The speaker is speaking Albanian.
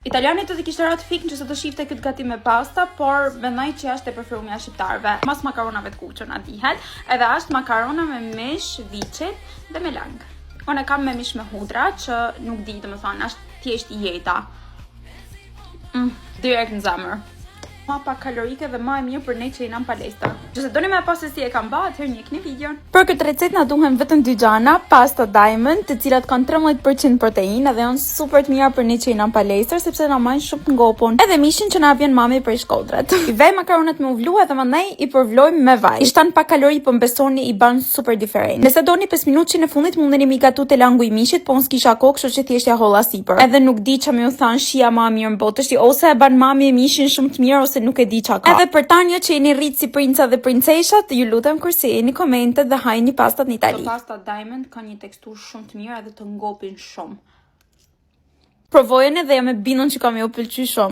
Italiani do të kishte ratë fik nëse do shifte këtë gatim me pasta, por mendoj që është e preferuar e shqiptarëve. Mas makaronave të kuqe na dihet, edhe është makarona me mish, viçi dhe me lang. Unë kam me mish me hudra që nuk di, domethënë është thjesht jeta. Direkt në zemër. Ma pak kalorike dhe ma e mirë për ne që jena në palestër. Nëse doni me pas se si e kam bë, atëherë njihni videon. Për këtë recetë na duhen vetëm dy gjana, pasta diamond, të cilat kanë 13% proteinë dhe janë super të mira për ne që jena në palestër sepse na marrin shumë të ngopun. Edhe mishin që na vjen mami për shkodrat. I vej makaronat me uvlu edhe mandej i përvlojmë me vaj. I shtan pak kalori, po mbesoni i ban super diferent. Nëse doni 5 minutë në fundit mundeni mi gatu te langu i mishit, po unë s'kisha kokë, kështu që thjesht ja holla sipër. Edhe nuk di ç'a më u than shija ma mirë në botë, ose e ban mami mishin shumë të mirë ose nuk e di ç'a ka. Edhe për tani që jeni rrit si princa dhe princeshat, ju lutem kursejeni komentet dhe hajni pastat në Itali. Pasta diamond ka një teksturë shumë të mirë edhe të ngopin shumë. Provojeni dhe jam e bindur që kam ju pëlqyer shumë.